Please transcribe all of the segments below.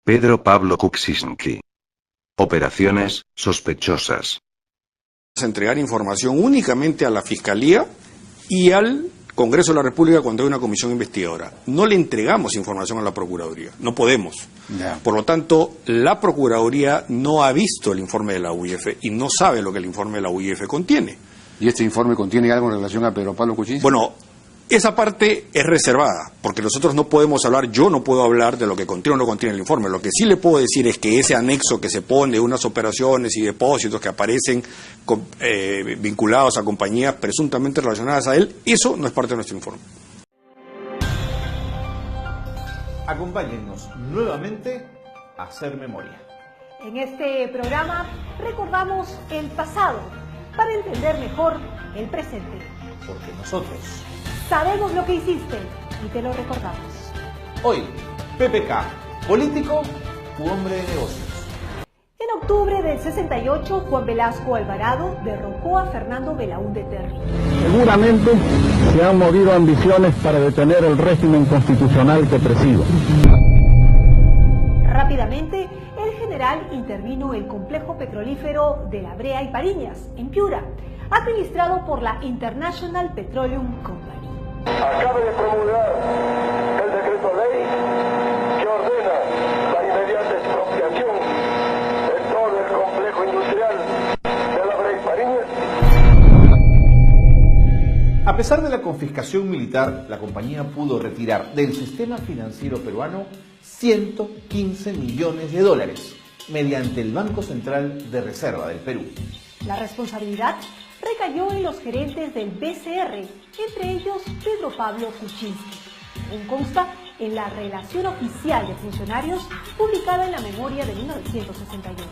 Pedro Pablo Kuczynski. Operaciones sospechosas. Entregar información únicamente a la Fiscalía y al Congreso de la República cuando hay una comisión investigadora. No le entregamos información a la Procuraduría, no podemos. Por lo tanto, la Procuraduría no ha visto el informe de la UIF y no sabe lo que el informe de la UIF contiene. ¿Y este informe contiene algo en relación a Pedro Pablo Kuczynski? Bueno, esa parte es reservada, porque nosotros no podemos hablar, yo no puedo hablar de lo que contiene o no contiene el informe. Lo que sí le puedo decir es que ese anexo que se pone, unas operaciones y depósitos que aparecen vinculados a compañías presuntamente relacionadas a él, eso no es parte de nuestro informe. Acompáñennos nuevamente a hacer memoria. En este programa recordamos el pasado para entender mejor el presente. Porque nosotros sabemos lo que hiciste y te lo recordamos. Hoy, PPK, político u hombre de negocios. En octubre del 68, Juan Velasco Alvarado derrocó a Fernando Belaúnde Terry. Seguramente se han movido ambiciones para detener el régimen constitucional que presido. Rápidamente, el general intervino el complejo petrolífero de La Brea y Pariñas, en Piura, administrado por la International Petroleum Company. Acaba de promulgar el decreto ley que ordena la inmediata expropiación de todo el complejo industrial de La Brea y Pariñas. A pesar de la confiscación militar, la compañía pudo retirar del sistema financiero peruano 115 millones de dólares mediante el Banco Central de Reserva del Perú. La responsabilidad recayó en los gerentes del BCR, entre ellos Pedro Pablo Kuczynski, según consta en la relación oficial de funcionarios publicada en la memoria de 1968.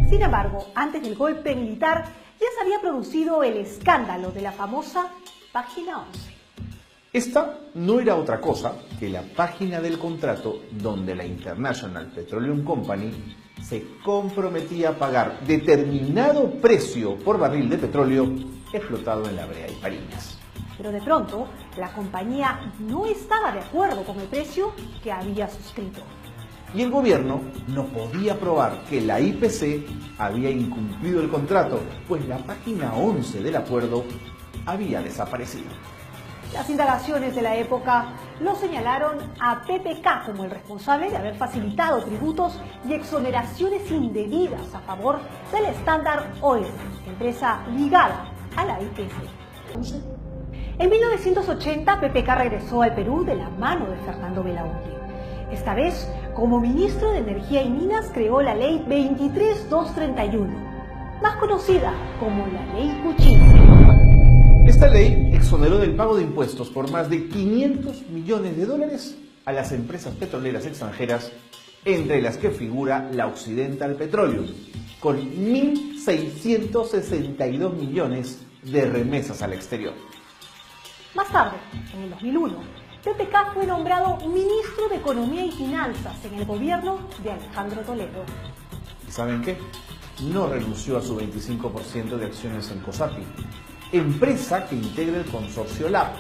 Sin embargo, antes del golpe militar ya se había producido el escándalo de la famosa Página 11. Esta no era otra cosa que la página del contrato donde la International Petroleum Company se comprometía a pagar determinado precio por barril de petróleo explotado en La Brea y Pariñas. Pero de pronto, la compañía no estaba de acuerdo con el precio que había suscrito. Y el gobierno no podía probar que la IPC había incumplido el contrato, pues la página 11 del acuerdo había desaparecido. Las indagaciones de la época lo señalaron a PPK como el responsable de haber facilitado tributos y exoneraciones indebidas a favor del Standard Oil, empresa ligada a la IPC. En 1980, PPK regresó al Perú de la mano de Fernando Belaúnde. Esta vez, como ministro de Energía y Minas, creó la Ley 23231, más conocida como la Ley Kuczynski. Esta ley exoneró del pago de impuestos por más de 500 millones de dólares a las empresas petroleras extranjeras, entre las que figura la Occidental Petroleum, con 1.662 millones de remesas al exterior. Más tarde, en el 2001, PPK fue nombrado ministro de Economía y Finanzas en el gobierno de Alejandro Toledo. ¿Y saben qué? No renunció a su 25% de acciones en COSAPI, empresa que integra el consorcio LAB,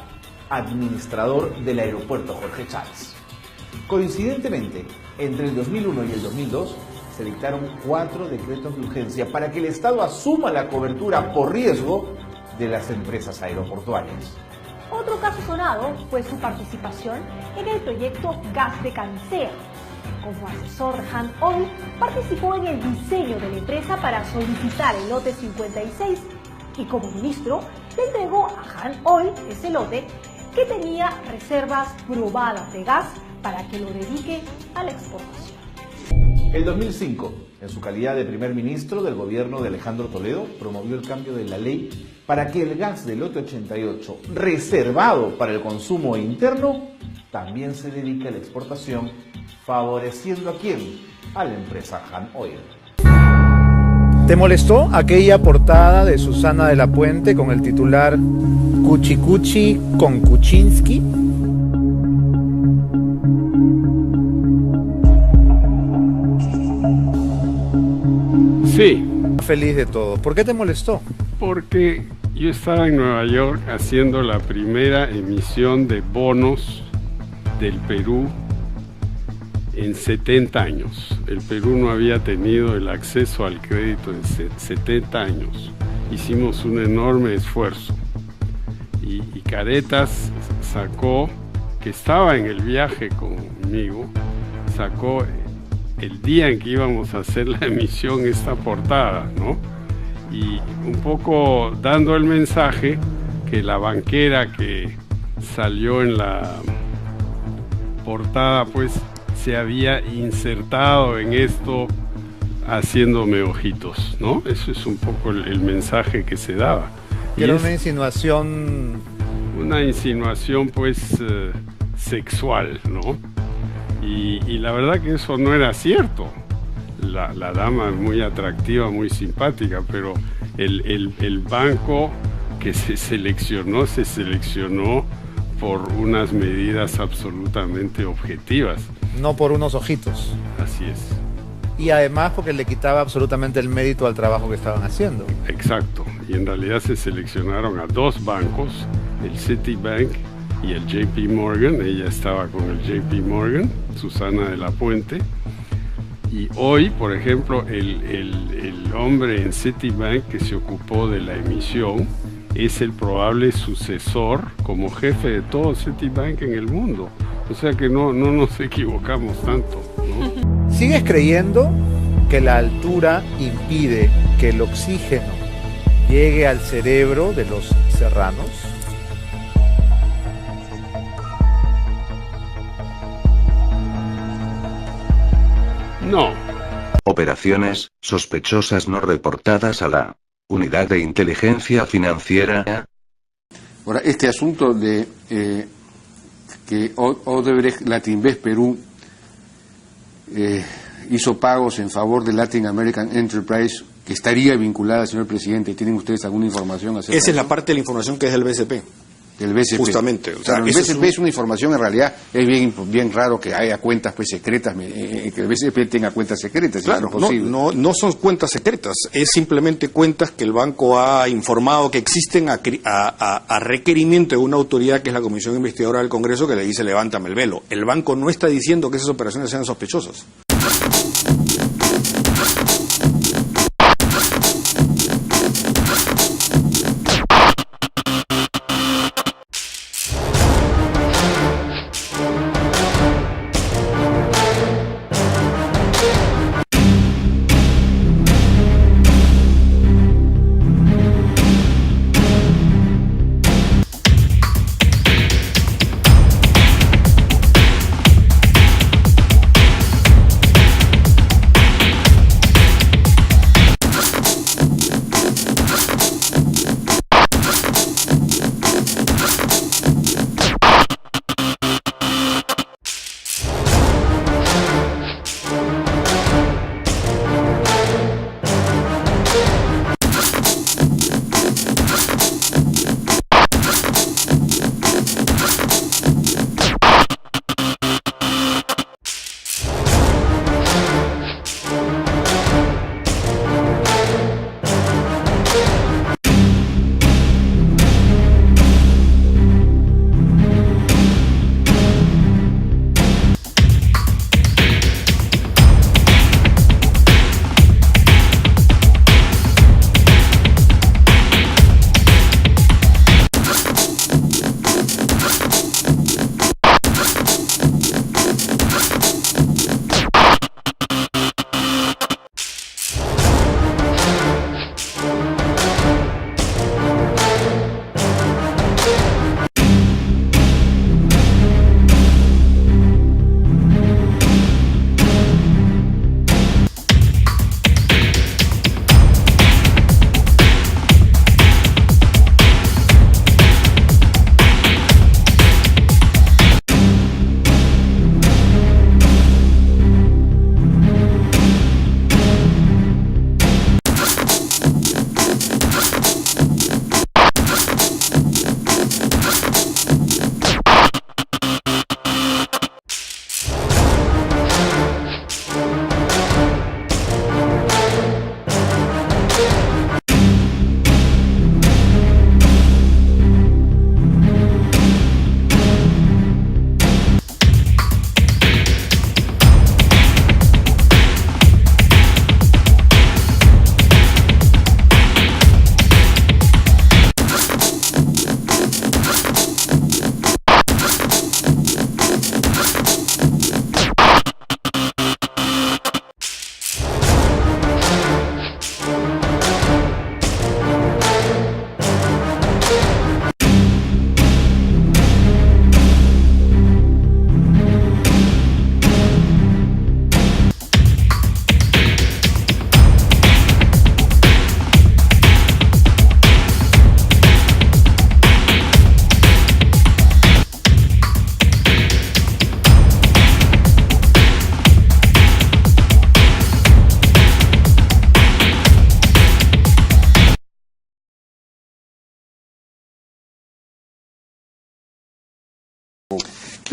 administrador del aeropuerto Jorge Chávez. Coincidentemente, entre el 2001 y el 2002 se dictaron 4 decretos de urgencia para que el Estado asuma la cobertura por riesgo de las empresas aeroportuarias. Otro caso sonado fue su participación en el proyecto Gas de Camisea. Como asesor de Han Oil, participó en el diseño de la empresa para solicitar el lote 56 y como ministro le entregó a Han Oil ese lote que tenía reservas probadas de gas para que lo dedique a la exportación. El 2005, en su calidad de primer ministro del gobierno de Alejandro Toledo, promovió el cambio de la ley para que el gas del lote 88, reservado para el consumo interno, también se dedique a la exportación, favoreciendo ¿a quién? A la empresa Han Oil. ¿Te molestó aquella portada de Susana de la Puente con el titular Cuchi Cuchi con Kuczynski? Sí. Feliz de todo. ¿Por qué te molestó? Porque yo estaba en Nueva York haciendo la primera emisión de bonos del Perú en 70 años. El Perú no había tenido el acceso al crédito en 70 años. Hicimos un enorme esfuerzo. Y Caretas sacó, que estaba en el viaje conmigo, sacó el día en que íbamos a hacer la emisión esta portada, ¿no? Y un poco dando el mensaje que la banquera que salió en la portada, pues se había insertado en esto haciéndome ojitos, ¿no? Eso es un poco el mensaje que se daba. Y era una insinuación... Una insinuación, pues, sexual, ¿no? Y la verdad que eso no era cierto. La dama es muy atractiva, muy simpática, pero el banco que se seleccionó por unas medidas absolutamente objetivas. No por unos ojitos. Así es. Y además porque le quitaba absolutamente el mérito al trabajo que estaban haciendo. Exacto. Y en realidad se seleccionaron a dos bancos, el Citibank y el JP Morgan. Ella estaba con el JP Morgan, Susana de la Puente. Y hoy, por ejemplo, el hombre en Citibank que se ocupó de la emisión es el probable sucesor como jefe de todo Citibank en el mundo. O sea que no nos equivocamos tanto, ¿no? ¿Sigues creyendo que la altura impide que el oxígeno llegue al cerebro de los serranos? No. Operaciones sospechosas no reportadas a la Unidad de Inteligencia Financiera. Ahora, este asunto de que Odebrecht Latinvest Perú hizo pagos en favor de Latin American Enterprise, que estaría vinculada, señor presidente. ¿Tienen ustedes alguna información acerca de eso? Esa es la parte de la información que es del BCP. Del BCP. Justamente. O sea, el BCP es una información, en realidad, es bien raro que haya cuentas pues secretas, que el BCP tenga cuentas secretas. Claro, es imposible. no son cuentas secretas, es simplemente cuentas que el banco ha informado que existen a requerimiento de una autoridad que es la Comisión Investigadora del Congreso, que le dice levántame el velo. El banco no está diciendo que esas operaciones sean sospechosas.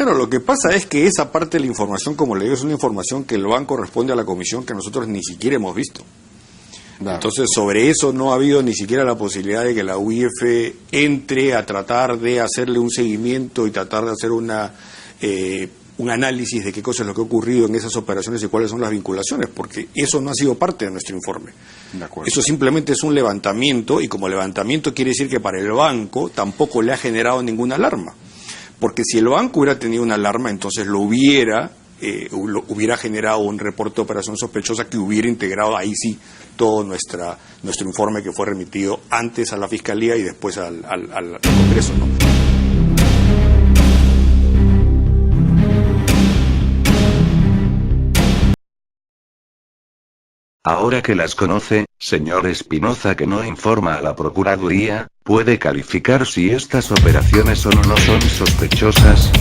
Claro, lo que pasa es que esa parte de la información, como le digo, es una información que el banco responde a la comisión que nosotros ni siquiera hemos visto. Claro. Entonces, sobre eso no ha habido ni siquiera la posibilidad de que la UIF entre a tratar de hacerle un seguimiento y tratar de hacer un análisis de qué cosa es lo que ha ocurrido en esas operaciones y cuáles son las vinculaciones, porque eso no ha sido parte de nuestro informe. Eso simplemente es un levantamiento, y como levantamiento quiere decir que para el banco tampoco le ha generado ninguna alarma. Porque si el banco hubiera tenido una alarma, entonces hubiera generado un reporte de operación sospechosa que hubiera integrado ahí sí todo nuestro informe, que fue remitido antes a la Fiscalía y después al Congreso, ¿no? Ahora que las conoce, señor Espinoza, que no informa a la Procuraduría, ¿puede calificar si estas operaciones son o no son sospechosas?